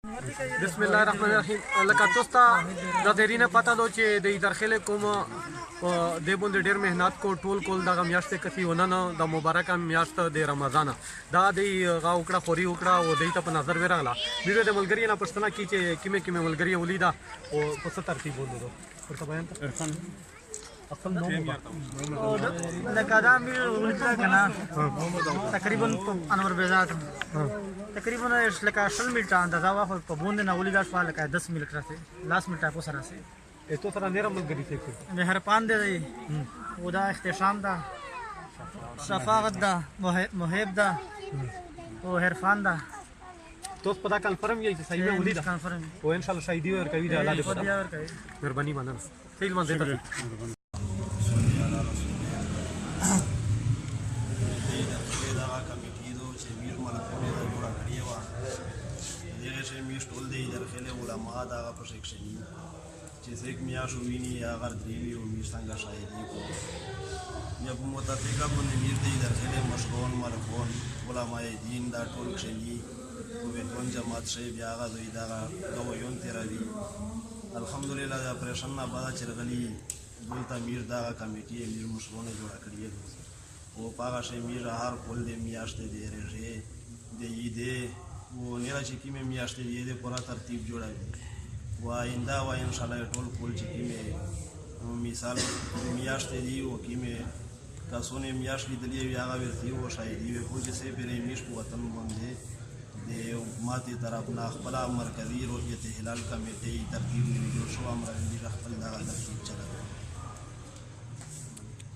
بسم الله الرحمن الرحیم. لکه تاسو ته د تیرینه پته ده چې د هلال کوم د باندې ډېر مهنت کو ټول دغه میاشت کسي ونن د مبارکه میاشت د رمضان دا د غا وکړه خوري وکړه او د ته په نظر ورغله ویډیو د ملګری نه پښتنه کی چې کیمه ملګری ولیدا او په څه ترتیب وندو ورته بیان عرفان اصل نو لکه دا مې ولته کنه تقریبا انور بیزات تقریبا لکه 20 منټه اندازه واخو په بوند نه ولیدا شو لکه 10 منټه راځي لاس منټه په سره سي تو سره نیر ملګری څه مهربان دی او دا احتشام ده شفاعت ده محب ده او عرفان ده تو پتا کنفرم یې چې صحیح به ولیدا کنفرم او ان شاء الله شهیدی ور کوي د الله دې پتا مهرباني مننه صحیح منځ ته مياشت ټول دی هيدرخېل علماء دا په شکشنی چې څوک میاشت ویني هغه درې او میاشت څنګه شاهدي کو یا په متفقه باندې میر دی هيدرخېل مشرون ملکون علماء دین دا ټول شنی او ویتون جماعت شي بیا هغه دوی دا غویون تیروي الحمدلله دا پرېشن نه بعد چرغلی دلته میر دا کمیټي میر مشرونه جوړ کړی او پاغه شي میر هر کول دی میاشت دی رژه دی دی و نیره چې کیمه میاشت دی د پورا ترتیب جوړوي و آینده و ان شاء الله ټول کول چې کیمه مثال میاشت دی او کیمه تاسونه میاشت لیدلې وی هغه ورته او شاهدي وي خو چې سه پیرې میش په وطن باندې د ماتي طرف نه خپل مرکزی رویت هلال کمیټي ترتیب جوړ شو امر دې خپل دا ترتیب چلوي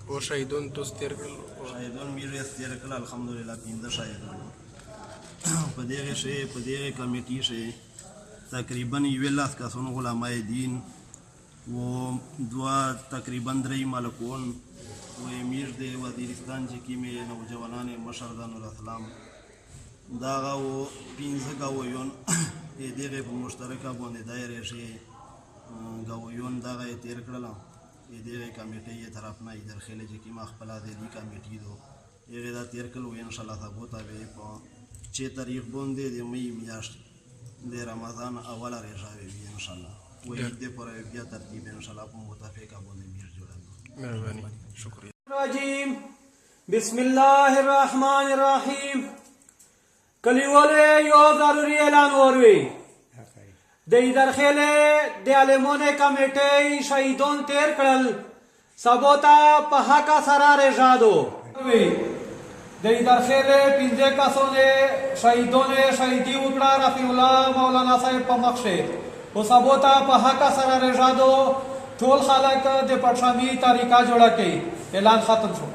او شهیدون تو ستیر کړل شهیدون میره ستیر کړل الحمدلله پینځه شهیدون په دغه کمیټي شي تقریبا 11 کسان علماء دین و دوا تقریبا 3 ملکون و امیر د وزیرستان چې کیمه نوجوانان مشردان الاسلام دا غو 15 غویون دغه په مشترکه باندې دایره شي غویون دا غي تیر کړل دغه کمیټي طرف نه هيدرخېل چې کیمه خپل د کمیټي دو یغه دا تیر کړل ان شاء الله ثابت وي په 6 تاریخ باندې د مې میاشت د رمضان اوله روژه وي ان شاء الله وې دې پر بیا ترتیب ان شاء الله په متفقه باندې میر جوړه مهرباني شکریہ الرجیم بسم الله الرحمن الرحیم کلیواله یو ضروری اعلان وروي د هيدرخېل د عالمونه کمیټې شهیدون تیر کړل سبوتا په حق سره رضادو د هيدرخېل 15 کسونه شهیدونه شهیدی وکړه رفیع الله مولانا صاحب په مخشه او سبوتا په حق سره رضادو ټول خلک د پټشامي طریقه جوړه کړي اعلان ختم شو